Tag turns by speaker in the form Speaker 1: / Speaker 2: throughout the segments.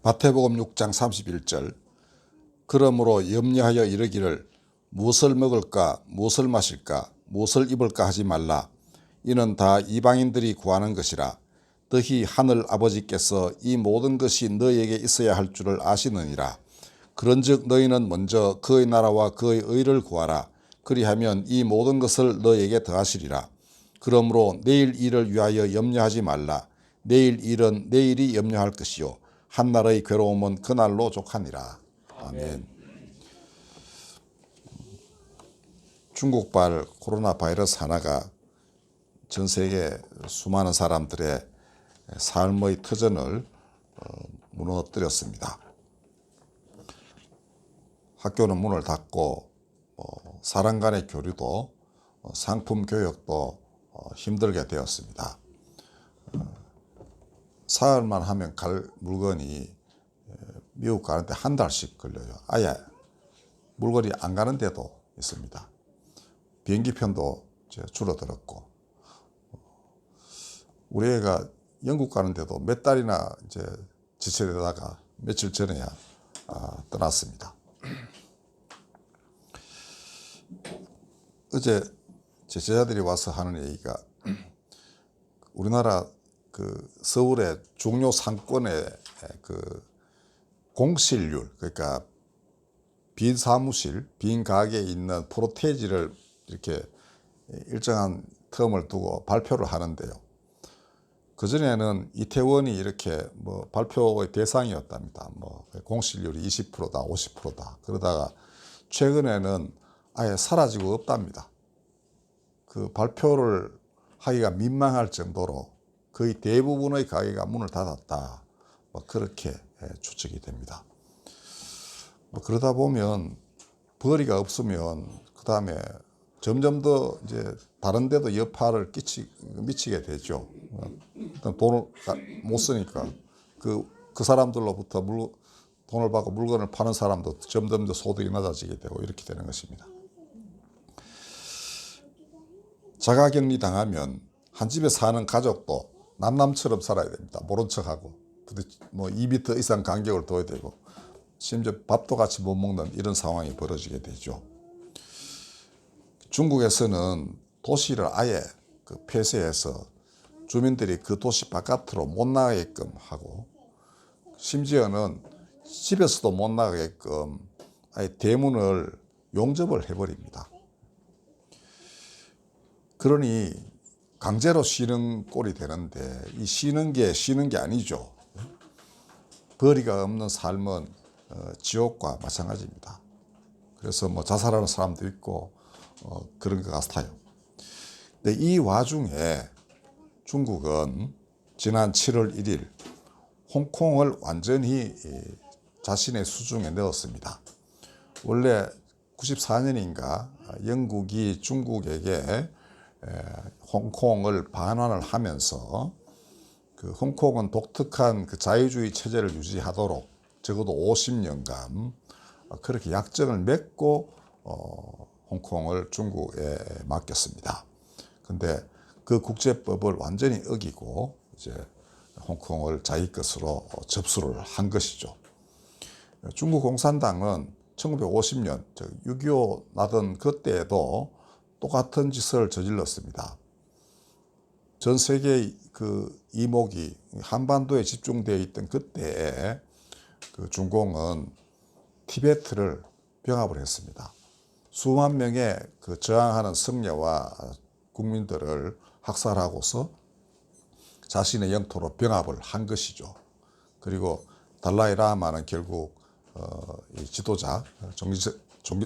Speaker 1: 마태복음 6장 31절 그러므로 염려하여 이르기를 무엇을 먹을까 무엇을 마실까 무엇을 입을까 하지 말라. 이는 다 이방인들이 구하는 것이라. 더히 하늘 아버지께서 이 모든 것이 너희에게 있어야 할 줄을 아시느니라. 그런즉 너희는 먼저 그의 나라와 그의 의를 구하라. 그리하면 이 모든 것을 너희에게 더하시리라. 그러므로 내일 일을 위하여 염려하지 말라. 내일 일은 내일이 염려할 것이요 한날의 괴로움은 그날로 족하니라. 아멘. 중국발 코로나 바이러스 하나가 전 세계 수많은 사람들의 삶의 터전을 무너뜨렸습니다. 학교는 문을 닫고 사람 간의 교류도 상품 교역도 힘들게 되었습니다. 사흘만 하면 갈 물건이 미국 가는데 한 달씩 걸려요. 아예 물건이 안 가는 데도 있습니다. 비행기편도 줄어들었고, 우리 애가 영국 가는데도 몇 달이나 지체되다가 며칠 전에야 떠났습니다. 어제 제 제자들이 와서 하는 얘기가 우리나라 서울의 중요 상권의 공실률, 그러니까 빈 사무실, 빈 가게에 있는 프로테이지를 이렇게 일정한 텀을 두고 발표를 하는데요. 그전에는 이태원이 이렇게 발표의 대상이었답니다. 공실률이 20%다, 50%다. 그러다가 최근에는 아예 사라지고 없답니다. 그 발표를 하기가 민망할 정도로 거의 대부분의 가게가 문을 닫았다. 그렇게 추측이 됩니다. 그러다 보면 벌이가 없으면 그 다음에 점점 더 다른 데도 여파를 미치게 되죠. 돈을 못 쓰니까 그 사람들로부터 돈을 받고 물건을 파는 사람도 점점 더 소득이 낮아지게 되고 이렇게 되는 것입니다. 자가격리 당하면 한 집에 사는 가족도 남남처럼 살아야 됩니다. 모른 척하고 2m 이상 간격을 둬야 되고 심지어 밥도 같이 못 먹는 이런 상황이 벌어지게 되죠. 중국에서는 도시를 아예 폐쇄해서 주민들이 그 도시 바깥으로 못 나가게끔 하고, 심지어는 집에서도 못 나가게끔 아예 대문을 용접을 해버립니다. 그러니 강제로 쉬는 꼴이 되는데 이 쉬는 게 아니죠. 벌이가 없는 삶은 지옥과 마찬가지입니다. 그래서 자살하는 사람도 있고 그런 것 같아요. 근데 이 와중에 중국은 지난 7월 1일 홍콩을 완전히 자신의 수중에 넣었습니다. 원래 94년인가 영국이 중국에게 홍콩을 반환을 하면서 홍콩은 독특한 자유주의 체제를 유지하도록 적어도 50년간 그렇게 약정을 맺고 홍콩을 중국에 맡겼습니다. 근데 그 국제법을 완전히 어기고 홍콩을 자기 것으로 접수를 한 것이죠. 중국 공산당은 1950년 6.25 나던 그때에도 똑같은 짓을 저질렀습니다. 전 세계의 이목이 한반도에 집중되어 있던 그때에 중공은 티베트를 병합을 했습니다. 수만 명의 저항하는 성녀와 국민들을 학살하고서 자신의 영토로 병합을 한 것이죠. 그리고 달라이 라마는 결국 이 지도자,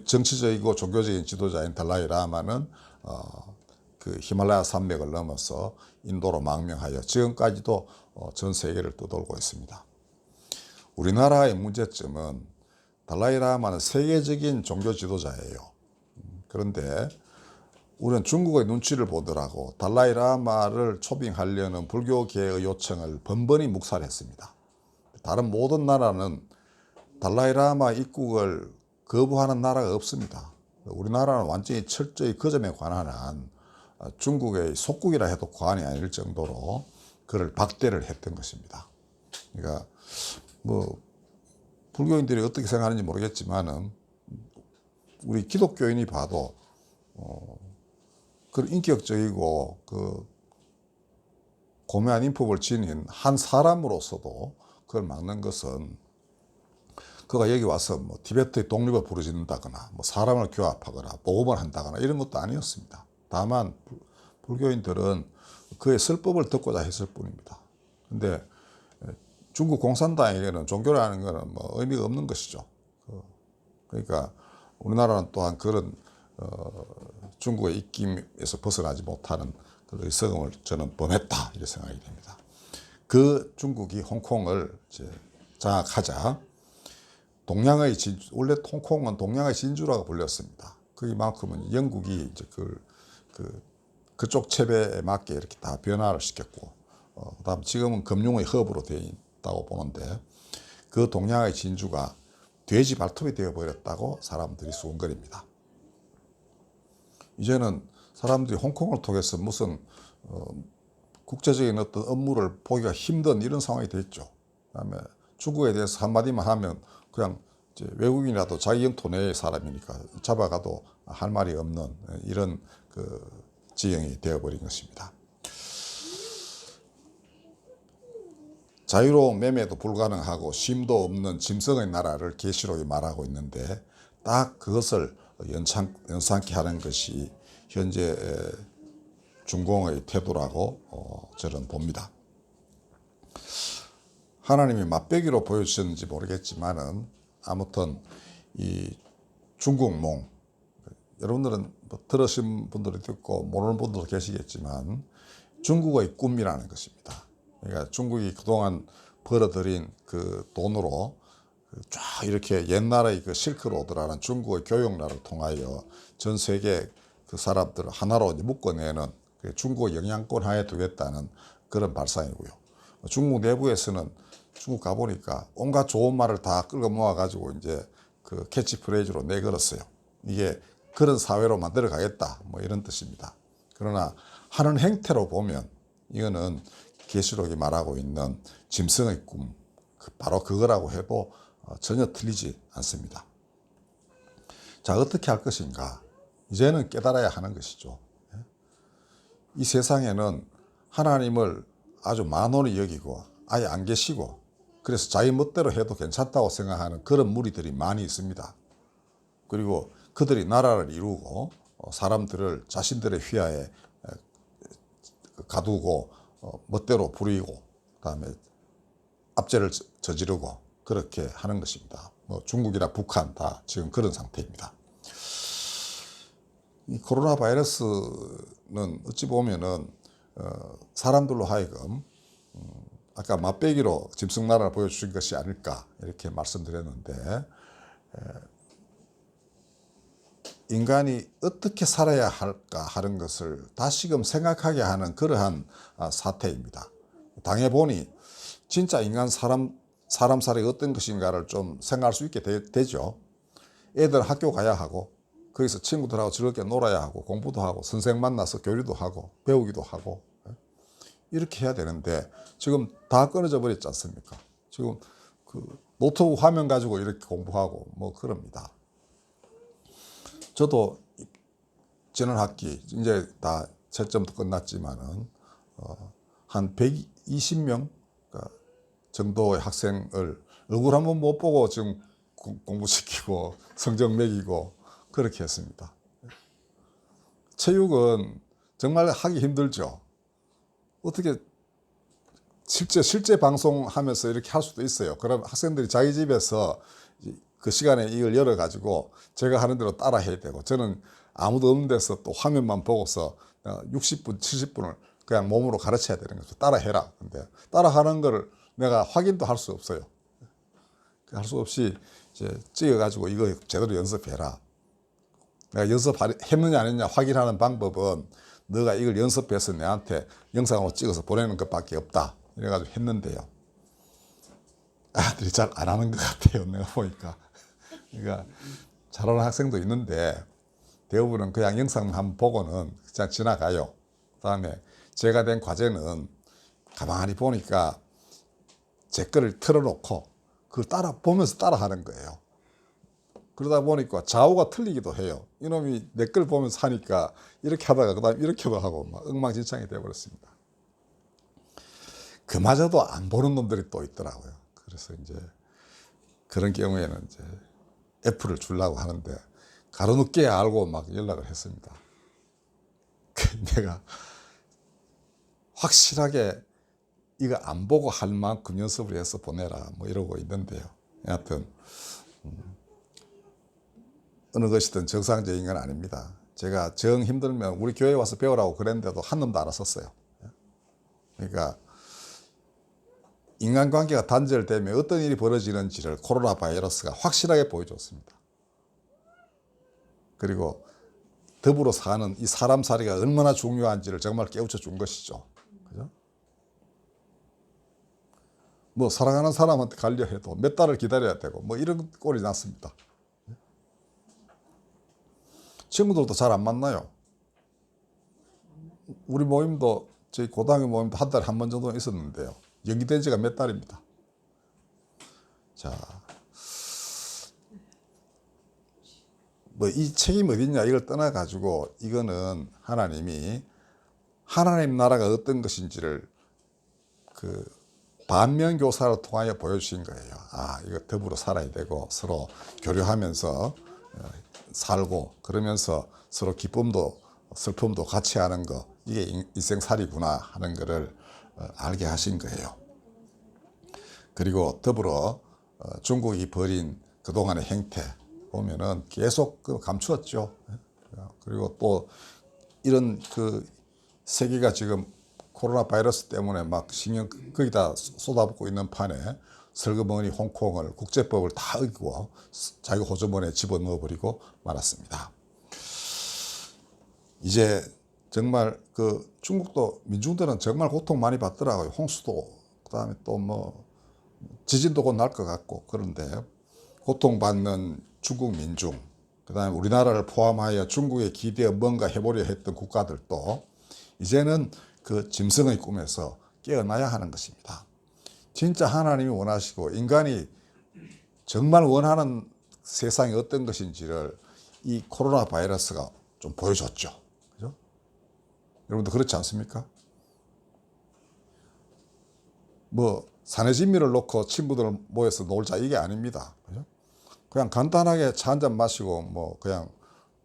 Speaker 1: 정치적이고 종교적인 지도자인 달라이 라마는 히말라야 산맥을 넘어서 인도로 망명하여 지금까지도 전 세계를 떠돌고 있습니다. 우리나라의 문제점은 달라이 라마는 세계적인 종교 지도자예요. 그런데 우리는 중국의 눈치를 보더라고 달라이 라마를 초빙하려는 불교계의 요청을 번번이 묵살했습니다. 다른 모든 나라는 달라이 라마 입국을 거부하는 나라가 없습니다. 우리나라는 완전히 철저히 그 점에 관한 중국의 속국이라 해도 과언이 아닐 정도로 그를 박대를 했던 것입니다. 그러니까 불교인들이 어떻게 생각하는지 모르겠지만은 우리 기독교인이 봐도 그런 인격적이고 그 고매한 인품을 지닌 한 사람으로서도 그걸 막는 것은 그가 여기 와서 뭐 티베트의 독립을 부르짖는다거나 뭐 사람을 규합하거나 모험을 한다거나 이런 것도 아니었습니다. 다만 불교인들은 그의 설법을 듣고자 했을 뿐입니다. 근데 중국 공산당에게는 종교라는 것은 뭐 의미가 없는 것이죠. 그러니까 우리나라는 또한 그런 중국의 입김에서 벗어나지 못하는 그 의석음을 저는 범했다 이렇게 생각이 됩니다. 그 중국이 홍콩을 이제 장악하자 동양의 진주, 원래 홍콩은 동양의 진주라고 불렸습니다. 그만큼은 영국이 이제 그쪽 체배에 맞게 이렇게 다 변화를 시켰고, 그다음 지금은 금융의 허브로 되어 있다고 보는데 그 동양의 진주가 돼지 발톱이 되어버렸다고 사람들이 수군거립니다. 이제는 사람들이 홍콩을 통해서 무슨 국제적인 어떤 업무를 보기가 힘든 이런 상황이 됐죠. 그다음에 중국에 대해서 한마디만 하면 그냥 이제 외국인이라도 자기 영토 내의 사람이니까 잡아가도 할 말이 없는 이런 그 지형이 되어버린 것입니다. 자유로운 매매도 불가능하고 쉼도 없는 짐승의 나라를 계시록이 말하고 있는데 딱 그것을 연상케 하는 것이 현재 중공의 태도라고 저는 봅니다. 하나님이 맛배기로 보여주셨는지 모르겠지만은 아무튼 이 중국몽, 여러분들은 뭐 들으신 분들이 있고 모르는 분들도 계시겠지만 중국의 꿈이라는 것입니다. 그러니까 중국이 그동안 벌어들인 그 돈으로 쫙 이렇게 옛날의 그 실크로드라는 중국의 교역로를 통하여 전 세계 그 사람들을 하나로 묶어내는 중국의 영향권 하에 두겠다는 그런 발상이고요. 중국 내부에서는 중국 가보니까 온갖 좋은 말을 다 끌어 모아가지고 이제 그 캐치프레이즈로 내걸었어요. 이게 그런 사회로 만들어 가겠다 뭐 이런 뜻입니다. 그러나 하는 행태로 보면 이거는 계시록이 말하고 있는 짐승의 꿈, 바로 그거라고 해도 전혀 틀리지 않습니다. 자, 어떻게 할 것인가? 이제는 깨달아야 하는 것이죠. 이 세상에는 하나님을 아주 만원히 여기고 아예 안 계시고 그래서 자기 멋대로 해도 괜찮다고 생각하는 그런 무리들이 많이 있습니다. 그리고 그들이 나라를 이루고 사람들을 자신들의 휘하에 가두고 멋대로 부리고 그다음에 압제를 저지르고 그렇게 하는 것입니다. 뭐 중국이나 북한 다 지금 그런 상태입니다. 이 코로나 바이러스는 어찌 보면은 사람들로 하여금 아까 맛배기로 짐승 나라를 보여주신 것이 아닐까 이렇게 말씀드렸는데 인간이 어떻게 살아야 할까 하는 것을 다시금 생각하게 하는 그러한 사태입니다. 당해보니 진짜 인간 사람 살이 어떤 것인가를 좀 생각할 수 있게 되죠. 애들 학교 가야 하고 거기서 친구들하고 즐겁게 놀아야 하고 공부도 하고 선생 만나서 교류도 하고 배우기도 하고 이렇게 해야 되는데 지금 다 끊어져 버렸지 않습니까? 지금 그 노트북 화면 가지고 이렇게 공부하고 뭐 그럽니다. 저도 지난 학기 이제 다 채점도 끝났지만은 한 120명 정도의 학생을 얼굴 한번 못 보고 지금 공부시키고 성적 매기고 그렇게 했습니다. 체육은 정말 하기 힘들죠. 어떻게 실제 방송하면서 이렇게 할 수도 있어요. 그럼 학생들이 자기 집에서 그 시간에 이걸 열어가지고 제가 하는 대로 따라 해야 되고 저는 아무도 없는 데서 또 화면만 보고서 60분, 70분을 그냥 몸으로 가르쳐야 되는 거죠. 따라 해라. 근데 따라 하는 거를 내가 확인도 할 수 없어요. 할 수 없이 이제 찍어가지고 이거 제대로 연습해라. 내가 연습했느냐 안 했느냐 확인하는 방법은 너가 이걸 연습해서 내한테 영상으로 찍어서 보내는 것밖에 없다. 이래가지고 했는데요. 아들이 잘 안 하는 것 같아요. 내가 보니까. 그러니까 잘하는 학생도 있는데 대부분은 그냥 영상만 한번 보고는 그냥 지나가요. 그다음에 제가 된 과제는 가만히 보니까 제 거를 틀어놓고 그걸 보면서 따라 하는 거예요. 그러다 보니까 좌우가 틀리기도 해요. 이놈이 내 걸 보면서 하니까 이렇게 하다가 그다음 이렇게도 하고 막 엉망진창이 되어버렸습니다. 그마저도 안 보는 놈들이 또 있더라고요. 그래서 이제 그런 경우에는 이제 F를 주려고 하는데 가로늦게 알고 막 연락을 했습니다. 내가 확실하게 이거 안 보고 할 만큼 연습을 해서 보내라 뭐 이러고 있는데요. 여하튼 어느 것이든 정상적인 건 아닙니다. 제가 정 힘들면 우리 교회에 와서 배우라고 그랬는데도 한 놈도 안 왔었어요. 그러니까 인간관계가 단절되면 어떤 일이 벌어지는지를 코로나 바이러스가 확실하게 보여줬습니다. 그리고 더불어 사는 이 사람 살이가 얼마나 중요한지를 정말 깨우쳐 준 것이죠. 그죠? 뭐 사랑하는 사람한테 가려 해도 몇 달을 기다려야 되고 뭐 이런 꼴이 났습니다. 친구들도 잘 안 만나요. 우리 모임도 저희 고등학교 모임도 한 달에 한 번 정도 있었는데요. 연기된 지가 몇 달입니다. 자, 뭐 이 책임이 어딨냐 이걸 떠나가지고 이거는 하나님이 하나님 나라가 어떤 것인지를 그 반면교사로 통하여 보여주신 거예요. 아, 이거 더불어 살아야 되고 서로 교류하면서 살고 그러면서 서로 기쁨도 슬픔도 같이 하는 거 이게 인생살이구나 하는 거를 알게 하신 거예요. 그리고 더불어 중국이 벌인 그동안의 행태 보면은 계속 감추었죠. 그리고 또 이런 그 세계가 지금 코로나 바이러스 때문에 막 신경 거기다 쏟아붓고 있는 판에 슬그머니 홍콩을 국제법을 다 어기고 자기 호주머니에 집어넣어버리고 말았습니다. 이제 정말 그 중국도 민중들은 정말 고통 많이 받더라고요. 홍수도 그다음에 또 뭐 지진도 곧 날 것 같고 그런데 고통받는 중국 민중 그다음에 우리나라를 포함하여 중국에 기대어 뭔가 해보려 했던 국가들도 이제는 그 짐승의 꿈에서 깨어나야 하는 것입니다. 진짜 하나님이 원하시고 인간이 정말 원하는 세상이 어떤 것인지를 이 코로나 바이러스가 좀 보여줬죠. 그죠? 여러분도 그렇지 않습니까? 뭐 사내진미를 놓고 친구들 모여서 놀자 이게 아닙니다. 그죠? 그냥 간단하게 차 한잔 마시고 뭐 그냥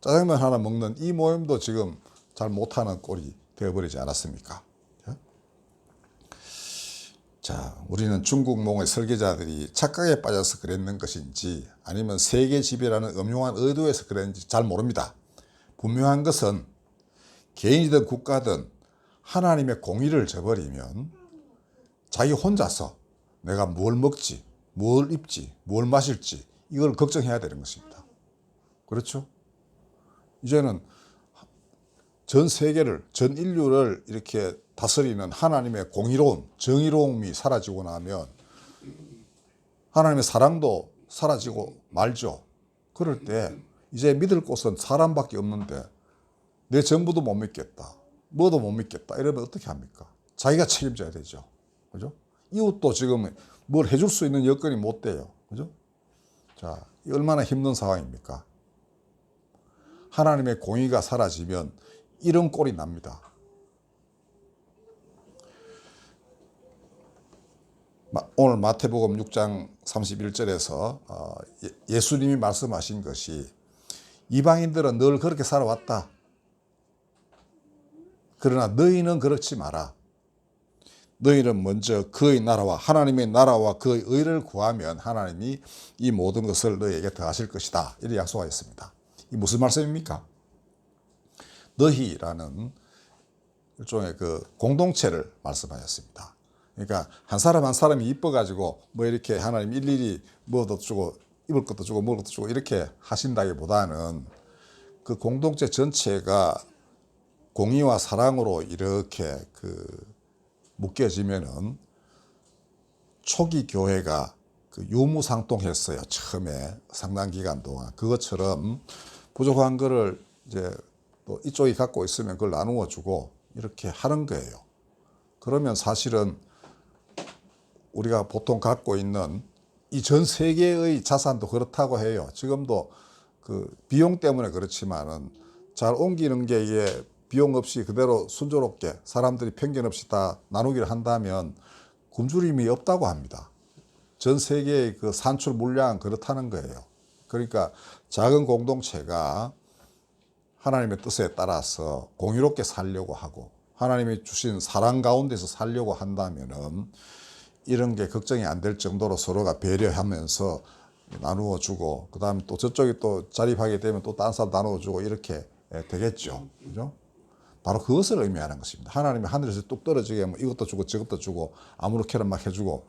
Speaker 1: 짜장면 하나 먹는 이 모임도 지금 잘 못하는 꼴이 되어버리지 않았습니까? 자, 우리는 중국몽의 설계자들이 착각에 빠져서 그랬는 것인지 아니면 세계 지배라는 음흉한 의도에서 그랬는지 잘 모릅니다. 분명한 것은 개인이든 국가든 하나님의 공의를 저버리면 자기 혼자서 내가 뭘 먹지, 뭘 입지, 뭘 마실지 이걸 걱정해야 되는 것입니다. 그렇죠? 이제는 전 세계를, 전 인류를 이렇게 다스리는 하나님의 공의로움, 정의로움이 사라지고 나면 하나님의 사랑도 사라지고 말죠. 그럴 때 이제 믿을 곳은 사람밖에 없는데 내 정부도 못 믿겠다. 뭐도 못 믿겠다. 이러면 어떻게 합니까? 자기가 책임져야 되죠. 그죠? 이웃도 지금 뭘 해줄 수 있는 여건이 못 돼요. 그죠? 자, 얼마나 힘든 상황입니까? 하나님의 공의가 사라지면 이런 꼴이 납니다. 오늘 마태복음 6장 31절에서 예수님이 말씀하신 것이 이방인들은 늘 그렇게 살아왔다. 그러나 너희는 그렇지 마라. 너희는 먼저 그의 나라와 하나님의 나라와 그의 의를 구하면 하나님이 이 모든 것을 너희에게 더하실 것이다. 이렇게 약속하였습니다. 이 무슨 말씀입니까? 너희라는 일종의 그 공동체를 말씀하였습니다. 그러니까 한 사람 한 사람이 이뻐가지고 뭐 이렇게 하나님 일일이 뭐도 주고 입을 것도 주고 먹을 것도 주고 이렇게 하신다기보다는 그 공동체 전체가 공의와 사랑으로 이렇게 묶여지면은 초기 교회가 유무상통했어요. 처음에 상당 기간 동안 그것처럼 부족한 거를 이제 또 이쪽이 갖고 있으면 그걸 나누어 주고 이렇게 하는 거예요. 그러면 사실은 우리가 보통 갖고 있는 이 전 세계의 자산도 그렇다고 해요. 지금도 그 비용 때문에 그렇지만은 잘 옮기는 게 이게 비용 없이 그대로 순조롭게 사람들이 편견 없이 다 나누기를 한다면 굶주림이 없다고 합니다. 전 세계의 그 산출 물량 그렇다는 거예요. 그러니까 작은 공동체가 하나님의 뜻에 따라서 공유롭게 살려고 하고 하나님이 주신 사랑 가운데서 살려고 한다면은 이런 게 걱정이 안 될 정도로 서로가 배려하면서 나누어 주고 그다음에 또 저쪽이 또 자립하게 되면 또 다른 사람 나누어 주고 이렇게 되겠죠. 그죠? 바로 그것을 의미하는 것입니다. 하나님이 하늘에서 뚝 떨어지게 하면 이것도 주고 저것도 주고 아무렇게나 막 해주고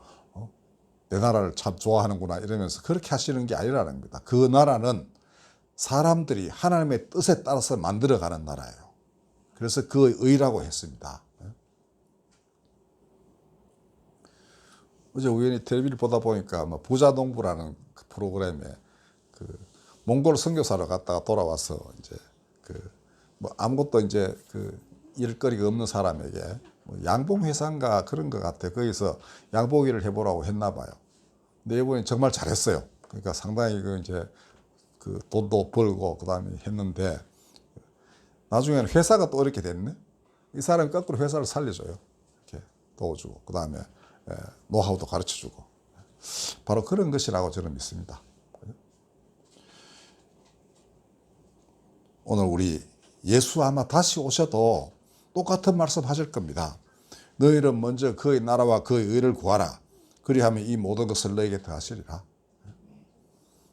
Speaker 1: 내 나라를 참 좋아하는구나 이러면서 그렇게 하시는 게 아니라는 겁니다. 그 나라는 사람들이 하나님의 뜻에 따라서 만들어가는 나라예요. 그래서 그 의라고 했습니다. 어제 우연히 텔레비를 보다 보니까 부자농부라는 그 프로그램에 그 몽골 선교사를 갔다가 돌아와서 이제 그 뭐 아무것도 이제 그 일거리가 없는 사람에게 뭐 양봉회사인가 그런 것 같아. 거기서 양봉일을 해보라고 했나 봐요. 근데 이번에 정말 잘했어요. 그러니까 상당히 그 이제 그 돈도 벌고 그다음에 했는데 나중에는 회사가 또 이렇게 됐네. 이 사람이 거꾸로 회사를 살려줘요. 이렇게 도와주고 그다음에 노하우도 가르쳐주고 바로 그런 것이라고 저는 믿습니다. 오늘 우리 예수 아마 다시 오셔도 똑같은 말씀 하실 겁니다. 너희는 먼저 그의 나라와 그의 의를 구하라. 그리하면 이 모든 것을 너에게 더하시리라.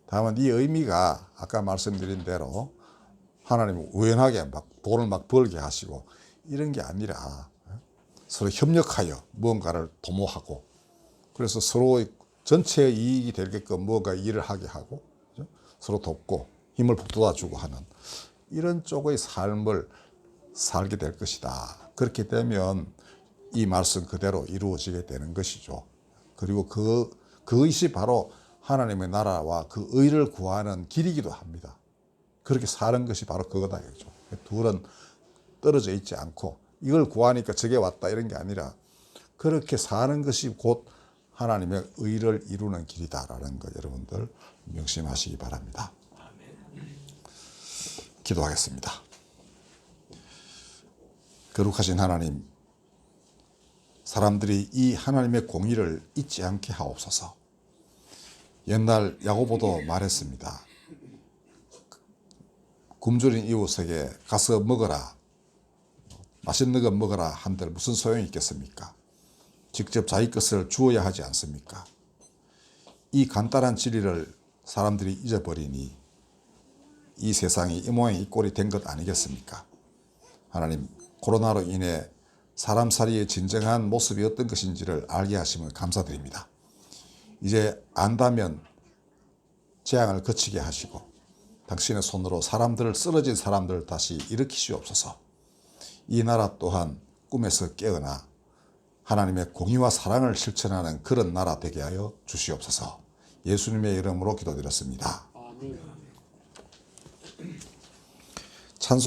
Speaker 1: 다만 이 의미가 아까 말씀드린 대로 하나님 우연하게 막 돈을 막 벌게 하시고 이런 게 아니라 서로 협력하여 무언가를 도모하고 그래서 서로 전체의 이익이 되게끔 무언가 일을 하게 하고 서로 돕고 힘을 북돋아주고 하는 이런 쪽의 삶을 살게 될 것이다. 그렇게 되면 이 말씀 그대로 이루어지게 되는 것이죠. 그리고 그것이 바로 하나님의 나라와 그 의를 구하는 길이기도 합니다. 그렇게 사는 것이 바로 그거다. 둘은 떨어져 있지 않고 이걸 구하니까 저게 왔다 이런 게 아니라 그렇게 사는 것이 곧 하나님의 의를 이루는 길이다라는 거 여러분들 명심하시기 바랍니다. 기도하겠습니다. 거룩하신 하나님, 사람들이 이 하나님의 공의를 잊지 않게 하옵소서. 옛날 야고보도 말했습니다. 굶주린 이웃에게 가서 먹어라, 맛있는 거 먹어라 한들 무슨 소용이 있겠습니까? 직접 자기 것을 주어야 하지 않습니까? 이 간단한 진리를 사람들이 잊어버리니 이 세상이 이 모양이 이 꼴이 된 것 아니겠습니까? 하나님, 코로나로 인해 사람살이의 진정한 모습이 어떤 것인지를 알게 하심을 감사드립니다. 이제 안다면 재앙을 그치게 하시고 당신의 손으로 사람들을 쓰러진 사람들을 다시 일으키시옵소서. 이 나라 또한 꿈에서 깨어나 하나님의 공의와 사랑을 실천하는 그런 나라 되게 하여 주시옵소서. 예수님의 이름으로 기도드렸습니다. 찬송